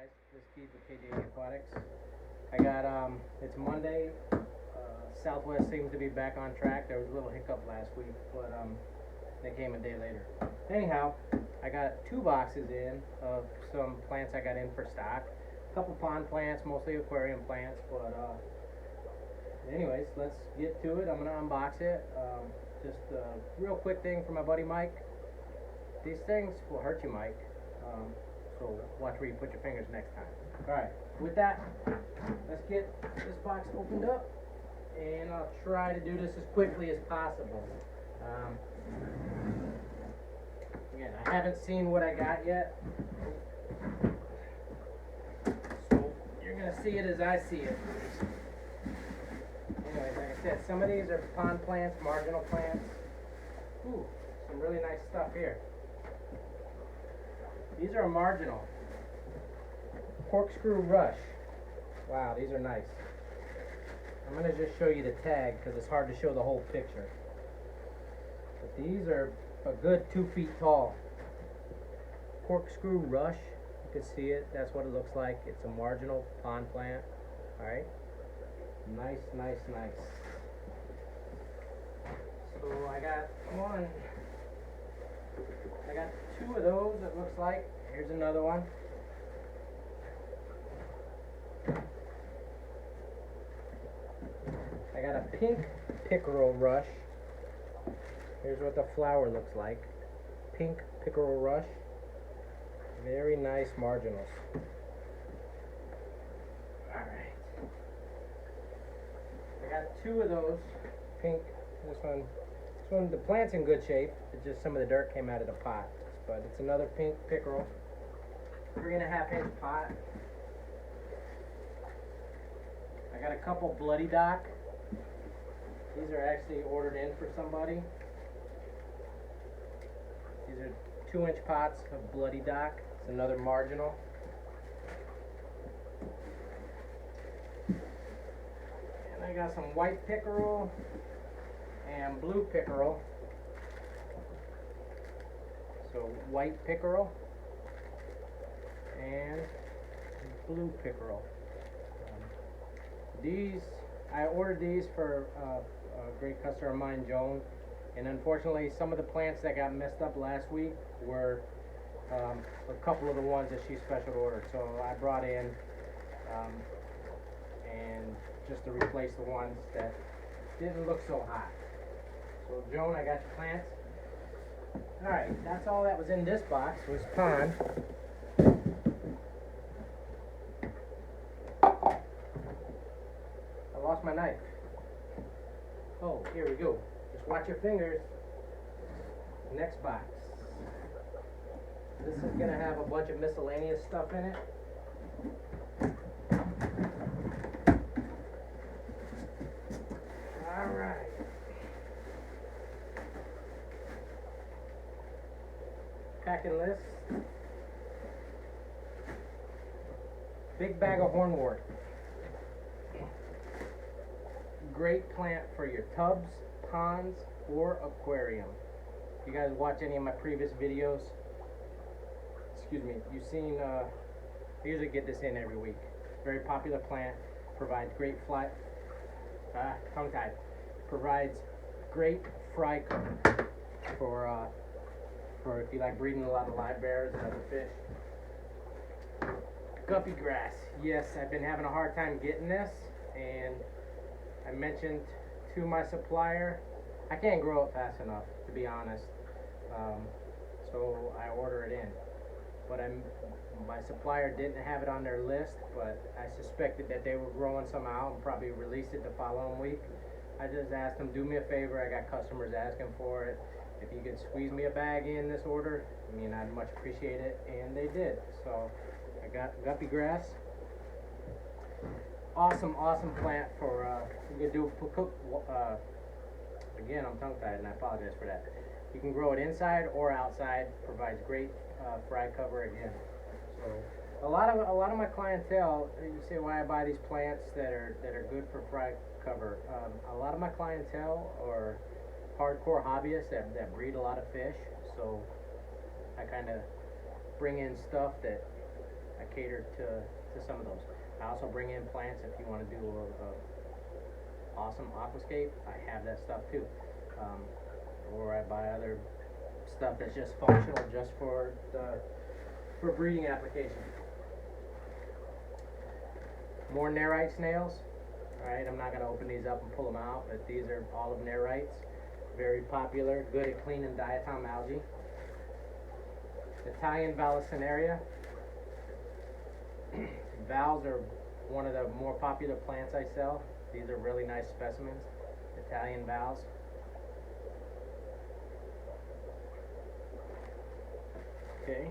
guys, this is Keith with KJE Aquatics. I got, it's Monday. Southwest seems to be back on track. There was a little hiccup last week, but they came a day later. Anyhow, I got 2 boxes in of some plants I got in for stock. A couple pond plants, mostly aquarium plants, but anyways, let's get to it. I'm gonna unbox it. Just a real quick thing for my buddy Mike. These things will hurt you, Mike. So watch where you put your fingers next time. Alright, with that, let's get this box opened up, and I'll try to do this as quickly as possible. Again, I haven't seen what I got yet, so you're going to see it as I see it. Anyways, like I said, some of these are pond plants, marginal plants. Ooh, some really nice stuff here. These are a marginal. Corkscrew Rush. Wow, these are nice. I'm going to just show you the tag because it's hard to show the whole picture. But these are a good 2 feet tall. Corkscrew Rush. You can see it. That's what it looks like. It's a marginal pond plant. Alright. Nice, nice, nice. So I got 2 of those, it looks like. Here's another one. I got a pink pickerel rush. Here's what the flower looks like. Pink pickerel rush. Very nice marginals. Alright. I got 2 of those. Pink. This one, the plant's in good shape. It's just some of the dirt came out of the pot. But it's another pink pickerel. 3.5 inch pot. I got a couple bloody dock. These are actually ordered in for somebody. These are 2-inch pots of bloody dock. It's another marginal. And I got some white pickerel and blue pickerel. So white pickerel and blue pickerel. I ordered these for a great customer of mine, Joan, and unfortunately some of the plants that got messed up last week were a couple of the ones that she special ordered. So I brought in and just to replace the ones that didn't look so hot. So Joan, I got your plants. Alright, that's all that was in this box was pond. I lost my knife. Oh, here we go. Just watch your fingers. Next box. This is going to have a bunch of miscellaneous stuff in it. Alright. Packing list. Big bag of hornwort. Great plant for your tubs, ponds, or aquarium. If you guys watch any of my previous videos, excuse me, you've seen, I usually get this in every week. Very popular plant, provides great tongue-tied, provides great fry cover for if you like breeding a lot of live bears and other fish. Guppy grass. Yes, I've been having a hard time getting this, and I mentioned to my supplier, I can't grow it fast enough, to be honest. So I order it in. But my supplier didn't have it on their list, but I suspected that they were growing somehow and probably released it the following week. I just asked them, do me a favor, I got customers asking for it. If you could squeeze me a bag in this order, I mean, I'd much appreciate it, and they did. So I got guppy grass. Awesome plant for, you can do again, I'm tongue-tied and I apologize for that. You can grow it inside or outside, provides great fry cover again. So a lot of my clientele, you say why I buy these plants that are good for fry cover. A lot of my clientele are hardcore hobbyists that breed a lot of fish, so I kind of bring in stuff that I cater to some of those. I also bring in plants if you want to do a awesome aquascape. I have that stuff too. Or I buy other stuff that's just functional just for breeding application. More nerite snails. Alright, I'm not going to open these up and pull them out, but these are olive nerites. Very popular, good at cleaning diatom algae. Italian vallisneria. Vals are one of the more popular plants I sell. These are really nice specimens. Italian vals. Okay.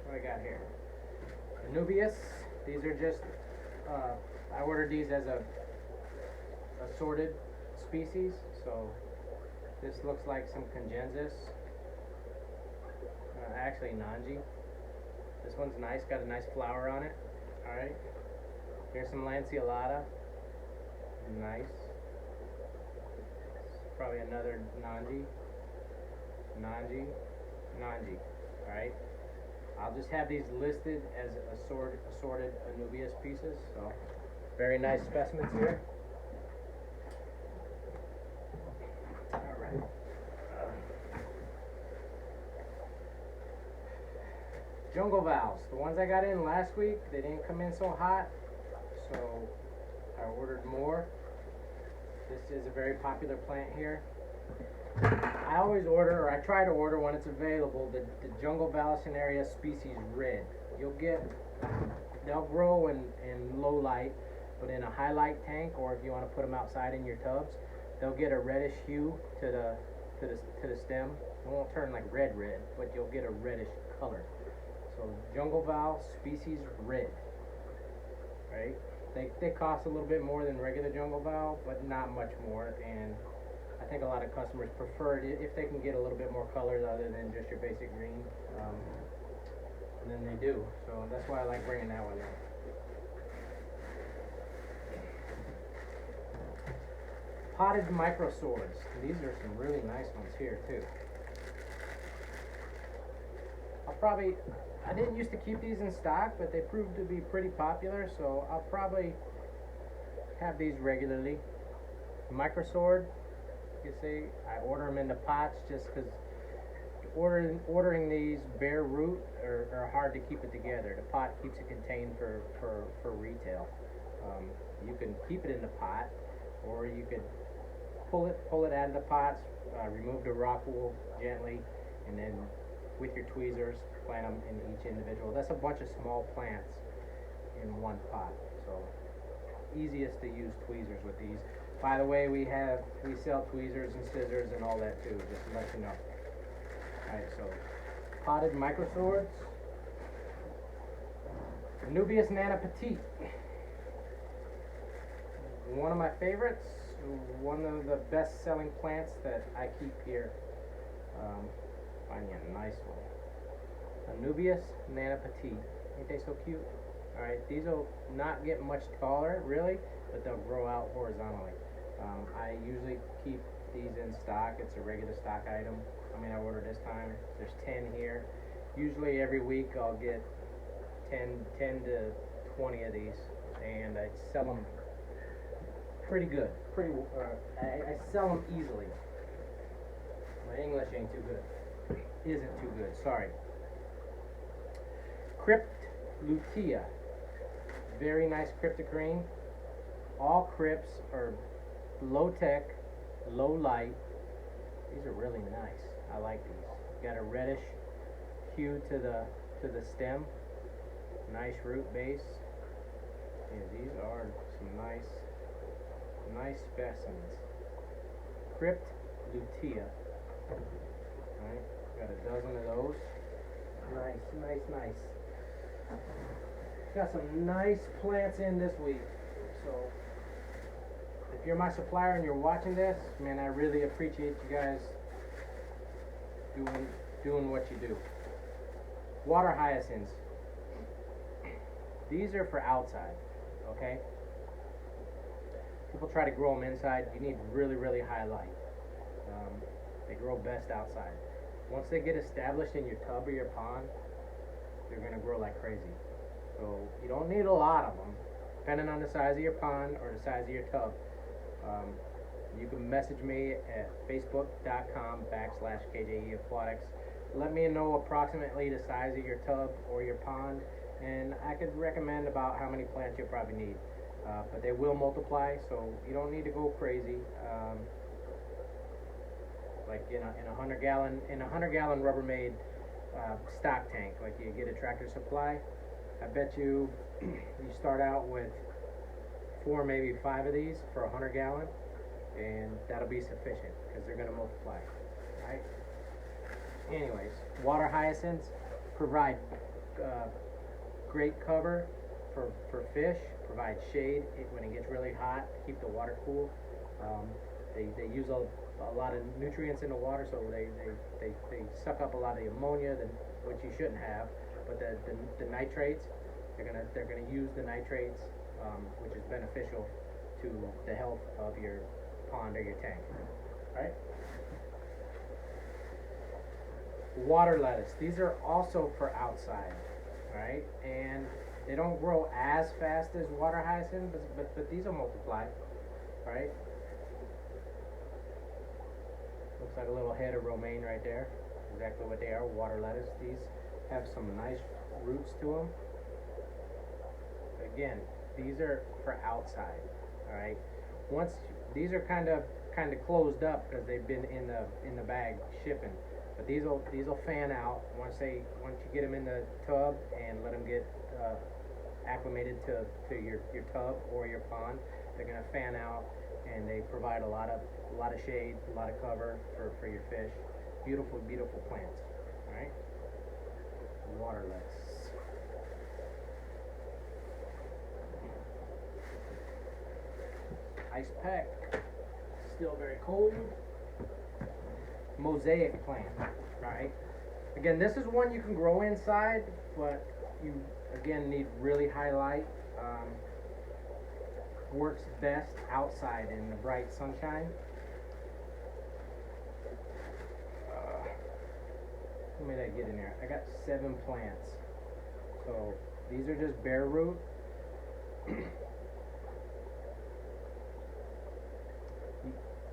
What I got here? Anubias. These are just, I ordered these as a assorted species. So this looks like some congensis. Actually Nanji. This one's nice, got a nice flower on it. Alright. Here's some lanceolata. Nice. Probably another Nanji. Nanji. Alright. I'll just have these listed as assorted Anubias pieces. So very nice specimens here. Alright. Jungle valves. The ones I got in last week, they didn't come in so hot, so I ordered more. This is a very popular plant here. I always order, or I try to order when it's available, the jungle vallisneria species red. They'll grow in low light, but in a high light tank, or if you want to put them outside in your tubs, they'll get a reddish hue to the stem. It won't turn like red, but you'll get a reddish color. So jungle valve species red, right? They cost a little bit more than regular jungle valve, but not much more. And I think a lot of customers prefer it if they can get a little bit more colors other than just your basic green. And then they do. So that's why I like bringing that one in. Potted microswords. These are some really nice ones here too. I didn't used to keep these in stock, but they proved to be pretty popular, so I'll probably have these regularly. Microsword, you see, I order them into pots just because ordering these bare root are hard to keep it together. The pot keeps it contained for retail. You can keep it in the pot, or you could pull it out of the pots, remove the rock wool gently, and then with your tweezers plant them in each individual. That's a bunch of small plants in one pot, so easiest to use tweezers with these. By the way, we sell tweezers and scissors and all that too, just to let you know. Alright, so potted microswords. Anubias nana petite. One of my favorites, one of the best selling plants that I keep here. Find you a nice one. Anubias nana petite. Ain't they so cute? Alright, these will not get much taller, really, but they'll grow out horizontally. I usually keep these in stock. It's a regular stock item. I mean, I ordered this time. There's 10 here. Usually every week I'll get 10 to 20 of these, and I sell them pretty good. I sell them easily. My English ain't too good. Isn't too good, sorry. Crypt lutea. Very nice cryptocarine. All crypts are low tech, low light. These are really nice. I like these. Got a reddish hue to the stem. Nice root base. Yeah, these are some nice specimens. Crypt lutea. Alright, got a dozen of those. Nice. Got some nice plants in this week. So if you're my supplier and you're watching this, man, I really appreciate you guys doing what you do. Water hyacinths. These are for outside, okay? People try to grow them inside. You need really high light. They grow best outside. once they get established in your tub or your pond, they're gonna grow like crazy. So you don't need a lot of them, depending on the size of your pond or the size of your tub. You can message me at facebook.com/KJE Aquatics. Let me know approximately the size of your tub or your pond, and I could recommend about how many plants you'll probably need. But they will multiply, so you don't need to go crazy. Like in a 100-gallon Rubbermaid stock tank, like you get a Tractor Supply. I bet you you start out with 4, maybe 5 of these for 100-gallon, and that'll be sufficient because they're gonna multiply, right? Anyways, water hyacinths provide great cover for fish, provide shade when it gets really hot, keep the water cool. They use a lot of nutrients in the water, so they suck up a lot of the ammonia, which you shouldn't have. But the nitrates, they're gonna use the nitrates, which is beneficial to the health of your pond or your tank. Right? Water lettuce. These are also for outside, right? And they don't grow as fast as water hyacinth, but these will multiply, right? Looks like a little head of romaine right there. Exactly what they are, water lettuce. These have some nice roots to them. Again, these are for outside, all right? These are kind of closed up because they've been in the bag shipping. But these will fan out once you get them in the tub and let them get acclimated to your tub or your pond. They're gonna fan out, and they provide a lot of shade, a lot of cover for your fish. Beautiful, beautiful plants. All right. Water lettuce. Ice pack. Still very cold. Mosaic plant, right? Again, this is one you can grow inside, but you again need really high light. Works best outside in the bright sunshine. How many did I get in there? I got 7 plants. So these are just bare root.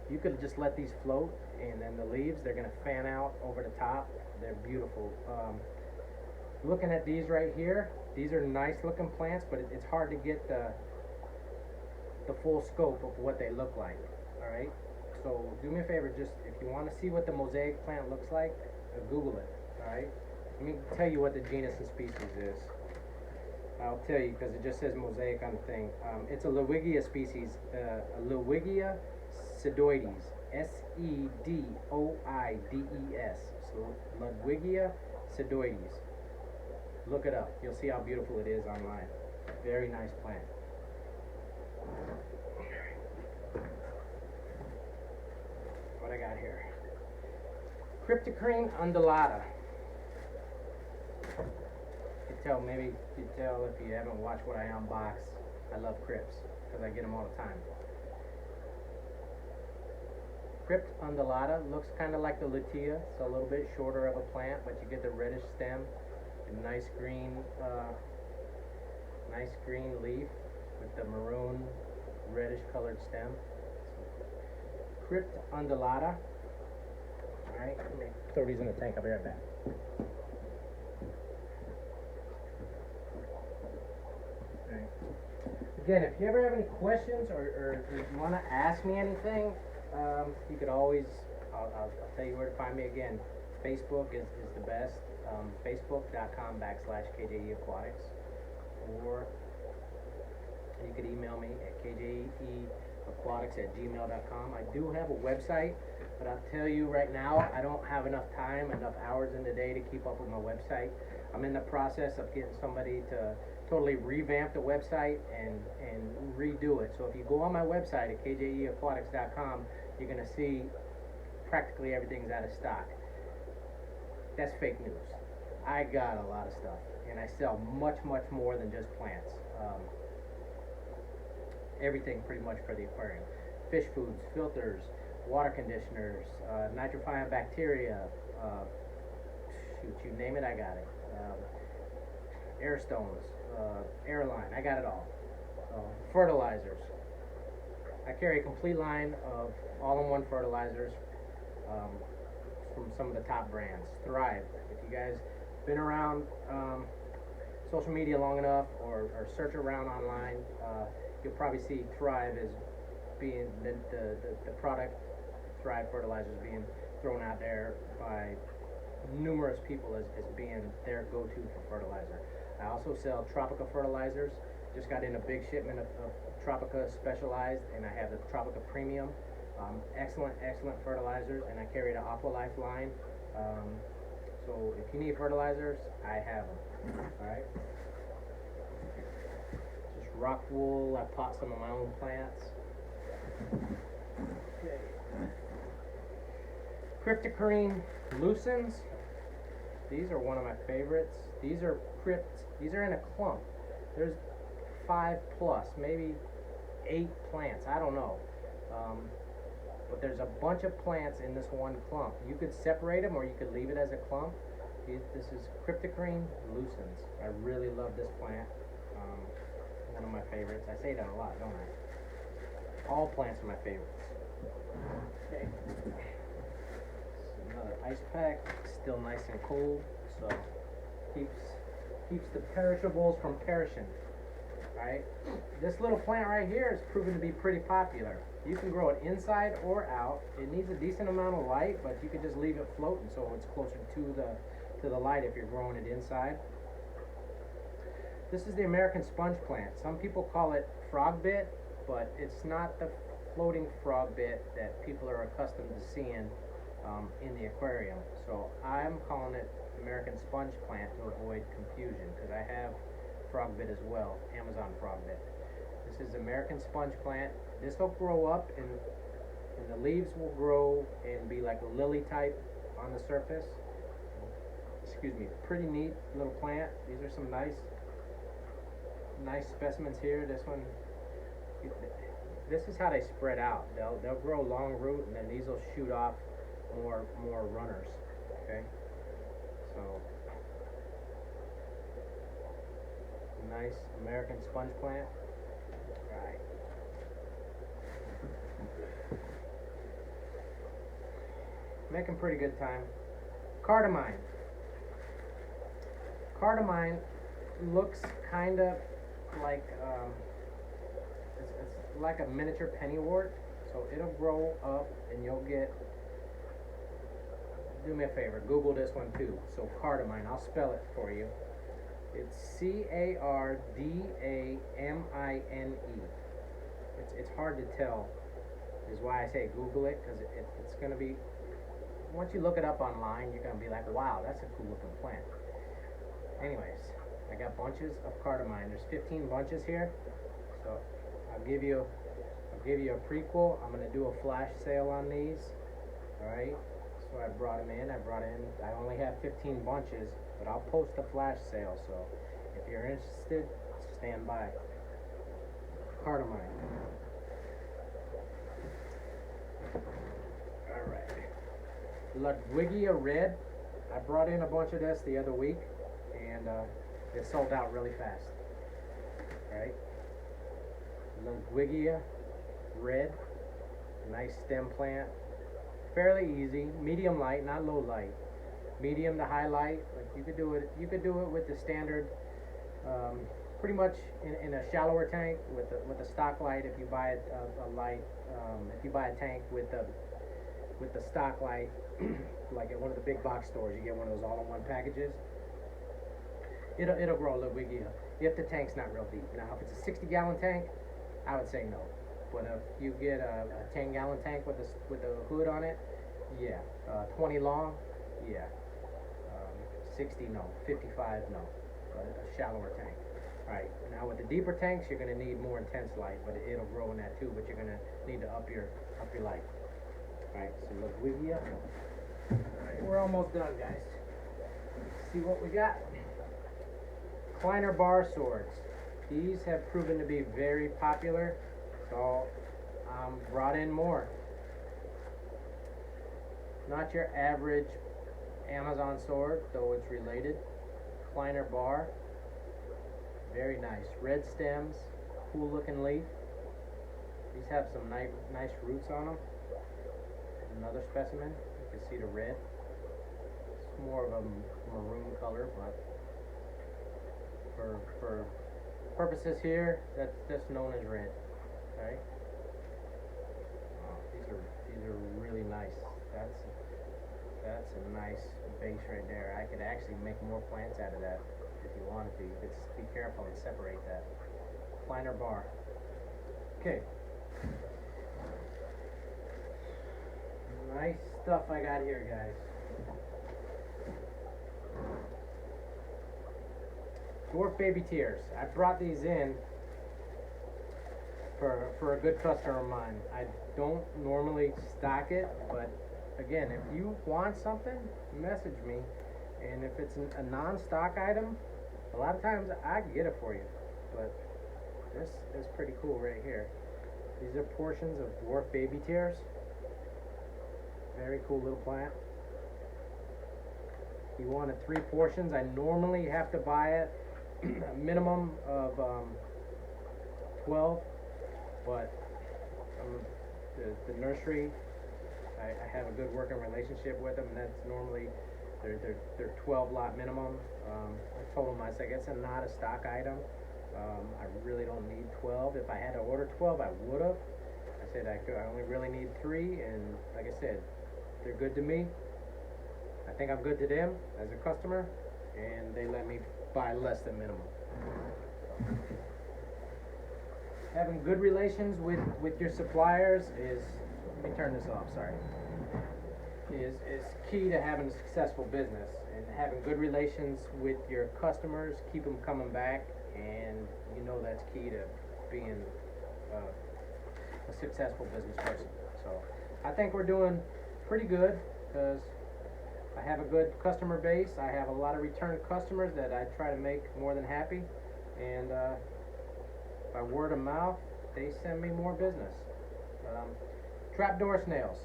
You could just let these float, and then the leaves, they're gonna fan out over the top. They're beautiful. Looking at these right here, these are nice looking plants, but it's hard to get the full scope of what they look like. All right, so do me a favor, just if you want to see what the mosaic plant looks like, Google it. All right, let me tell you what the genus and species is. I'll tell you because it just says mosaic on the thing. It's a Lowigia species, a Lowigia sedoides, Sedoides. So Lowigia sedoides. Look it up. You'll see how beautiful it is online. Very nice plant. What I got here? Cryptocrine undulata. Maybe you can tell if you haven't watched what I unbox. I love crypts because I get them all the time. Crypt undulata looks kind of like the lutea. It's a little bit shorter of a plant, but you get the reddish stem, a nice green leaf with the maroon reddish colored stem. Crypt undulata. All right, let me throw these in the tank. I'll be right back. Again, if you ever have any questions or you want to ask me anything, you could always, I'll tell you where to find me again. Facebook is the best, facebook.com/KJE Aquatics, or you could email me at kjeaquatics@gmail.com. I do have a website, but I'll tell you right now, I don't have enough time, enough hours in the day to keep up with my website. I'm in the process of getting somebody to totally revamp the website and redo it. So if you go on my website at kjeaquatics.com, you're going to see practically everything's out of stock. That's fake news. I got a lot of stuff, and I sell much, much more than just plants. Everything pretty much for the aquarium. Fish foods, filters, water conditioners, nitrifying bacteria, shoot, you name it, I got it. Air stones, airline, I got it all. Fertilizers. I carry a complete line of all-in-one fertilizers from some of the top brands. Thrive. If you guys been around social media long enough or search around online, you'll probably see Thrive as being the product. Thrive fertilizers being thrown out there by numerous people as being their go-to for fertilizer. I also sell Tropica fertilizers. Just got in a big shipment of Tropica Specialized, and I have the Tropica Premium. Excellent fertilizers, and I carry the Aqualife line. So if you need fertilizers, I have them. Alright? Just rock wool. I pot some of my own plants. Okay. Cryptocarine lucens. These are one of my favorites. These are in a clump. There's 5 plus, maybe 8 plants. I don't know. But there's a bunch of plants in this one clump. You could separate them or you could leave it as a clump. This is Cryptocarine lucens. I really love this plant. One of my favorites. I say that a lot, don't I? All plants are my favorites. Okay. Another ice pack, still nice and cold, so keeps the perishables from perishing. Alright, this little plant right here is proven to be pretty popular. You can grow it inside or out. It needs a decent amount of light, but you can just leave it floating so it's closer to the light if you're growing it inside. This is the American sponge plant. Some people call it frog bit, but it's not the floating frog bit that people are accustomed to seeing in the aquarium. So I'm calling it American sponge plant to avoid confusion, because I have frog bit as well, Amazon frog bit. This is American sponge plant. This will grow up and the leaves will grow and be like a lily type on the surface. Excuse me, pretty neat little plant. These are some nice specimens here. This is how they spread out. They'll grow long root, and then these will shoot off more runners. Okay, so nice American sponge plant. Right. Making pretty good time. Cardamine. Cardamine looks kind of like it's like a miniature pennywort. So it'll grow up, and you'll get. Do me a favor, Google this one too. So cardamine, I'll spell it for you. It's Cardamine. It's hard to tell, is why I say Google it, because it's going to be, once you look it up online, you're going to be like, wow, that's a cool looking plant. Anyways, I got bunches of cardamine. There's 15 bunches here, so I'll give you a prequel. I'm going to do a flash sale on these. Alright, so I brought them in. I only have 15 bunches, but I'll post a flash sale, so if you're interested, stand by. Cardamine. Alright. Ludwigia Red. I brought in a bunch of this the other week, and it sold out really fast. Alright. Ludwigia Red. Nice stem plant. Fairly easy. Medium light, not low light. Medium to high light. Like you could do it with the standard, pretty much in a shallower tank with the stock light. If you buy a light, if you buy a tank with the stock light, like at one of the big box stores, you get one of those all-in-one packages. It'll grow Ludwigia if the tank's not real deep. Now, if it's a 60-gallon tank, I would say no. But if you get a 10-gallon tank with a hood on it, yeah. 20 long, yeah. 60, no. 55, no. A shallower tank. Alright, now with the deeper tanks, you're going to need more intense light, but it'll grow in that too, but you're going to need to up your light. Alright, so Ludwigia. Alright, we're almost done, guys. Let's see what we got. Kleiner bar swords. These have proven to be very popular, so brought in more. Not your average Amazon sword, though it's related. Kleiner bar, very nice. Red stems, cool looking leaf. These have some nice roots on them. Another specimen, you can see the red. It's more of a maroon color, but for purposes here, that's known as red. Right? Oh, these are really nice. That's a nice base right there. I could actually make more plants out of that if you wanted to. You could just be careful and separate that. Kleiner bar. Okay. Nice stuff I got here, guys. Dwarf baby tears. I brought these in for a good customer of mine. I don't normally stock it, but again, if you want something, message me. And if it's a non-stock item, a lot of times I can get it for you. But this is pretty cool right here. These are portions of dwarf baby tears. Very cool little plant. He wanted 3 portions. I normally have to buy it a minimum of 12, but the nursery, I have a good working relationship with them, and that's normally they're 12 lot minimum. I told them, I said, it's not a stock item. I really don't need 12. If I had to order 12, I would have. I said I only really need 3, and like I said, they're good to me. I think I'm good to them as a customer, and they let me buy less than minimum. Having good relations with your suppliers is, let me turn this off, sorry, is key to having a successful business. And having good relations with your customers, keep them coming back, and you know that's key to being a successful business person. So I think we're doing pretty good, because I have a good customer base. I have a lot of return customers that I try to make more than happy, and by word of mouth, they send me more business. Trapdoor snails.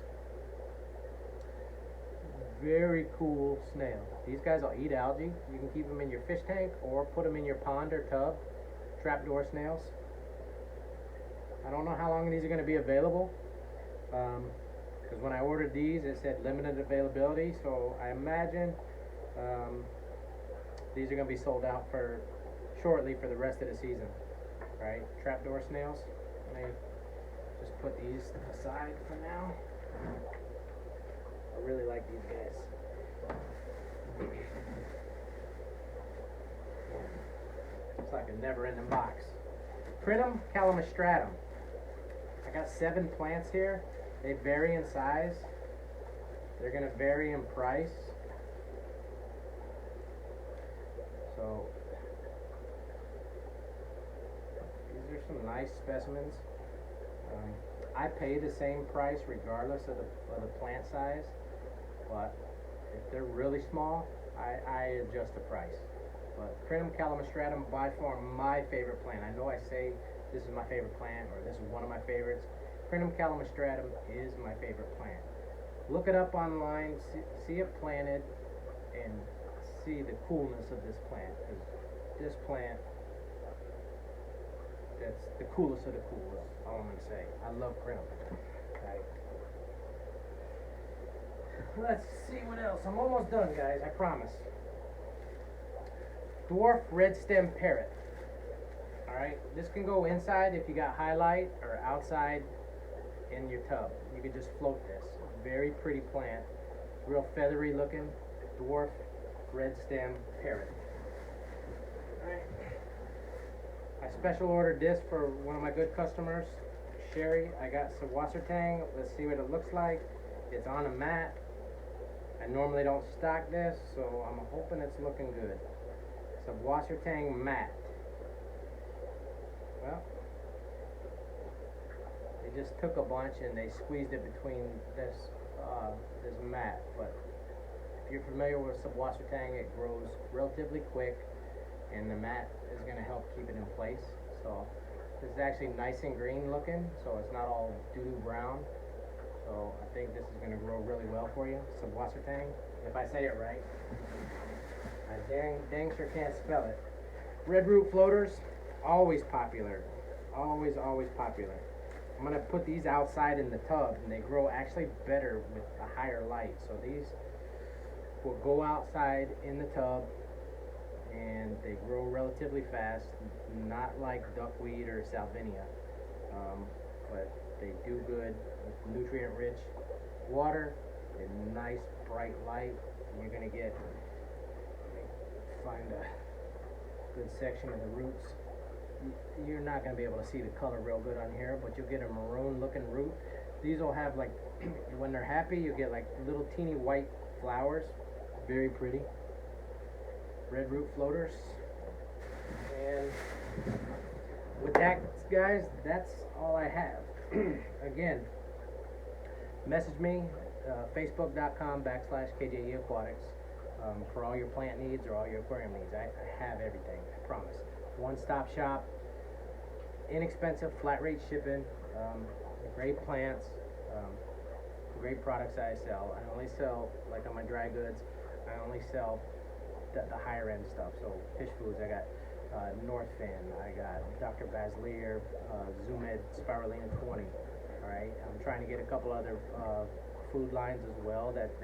Very cool snail. These guys will eat algae. You can keep them in your fish tank or put them in your pond or tub. Trapdoor snails. I don't know how long these are going to be available, because when I ordered these, it said limited availability, so I imagine these are going to be sold out shortly for the rest of the season. Right? Trapdoor snails. Let me just put these aside for now. I really like these guys. It's like a never-ending box. Crinum calamostratum. I got 7 plants here. They vary in size. They're going to vary in price. So these are some nice specimens. I pay the same price regardless of the plant size, but if they're really small, I adjust the price. But Crinum calamostratum, by far my favorite plant. I know I say this is my favorite plant, or this is one of my favorites. Crinum calamostratum is my favorite plant. Look it up online, see it planted, and see the coolness of this plant. Because this plant, that's the coolest of the cool, is all I'm going to say. I love Crinum. Right. Let's see what else. I'm almost done, guys, I promise. Dwarf red stem parrot. Alright, this can go inside if you got highlight, or outside in your tub. You can just float this. Very pretty plant. Real feathery looking. Dwarf red stem parrot. Alright. I special ordered this for one of my good customers, Sherry. I got some wassertang. Let's see what it looks like. It's on a mat. I normally don't stock this, so I'm hoping it's looking good. It's a wassertang mat. Well, they just took a bunch and they squeezed it between this mat. But if you're familiar with wassertang, it grows relatively quick, and the mat is going to help keep it in place. So this is actually nice and green looking, so it's not all doo-doo brown. So I think this is going to grow really well for you. Some wassertang. if I say it right. I dang sure can't spell it. Red root floaters, always popular. Always popular. I'm gonna put these outside in the tub, and they grow actually better with a higher light. So these will go outside in the tub, and they grow relatively fast. Not like duckweed or salvinia, but they do good with nutrient-rich water and nice bright light. And you're gonna get, find a good section of the roots. You're not going to be able to see the color real good on here, but you'll get a maroon looking root. These will have, like, when they're happy, you'll get like little teeny white flowers. Very pretty. Red root floaters. And with that, guys, that's all I have. Again, message me, facebook.com/KJE Aquatics, for all your plant needs or all your aquarium needs. I have everything, I promise. One-stop shop, inexpensive flat rate shipping, great plants, great products I sell. I only sell, like on my dry goods, I only sell the higher end stuff. So fish foods, I got Northfin, I got Dr. Basilier, Zoomed Spirulina 20. Alright, I'm trying to get a couple other food lines as well that's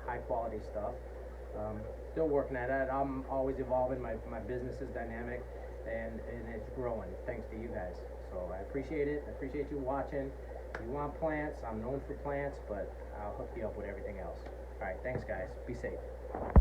high quality stuff. Still working at it. I'm always evolving. My business is dynamic, and it's growing thanks to you guys. So I appreciate it. I appreciate you watching. If you want plants, I'm known for plants, but I'll hook you up with everything else. All right, thanks guys. Be safe.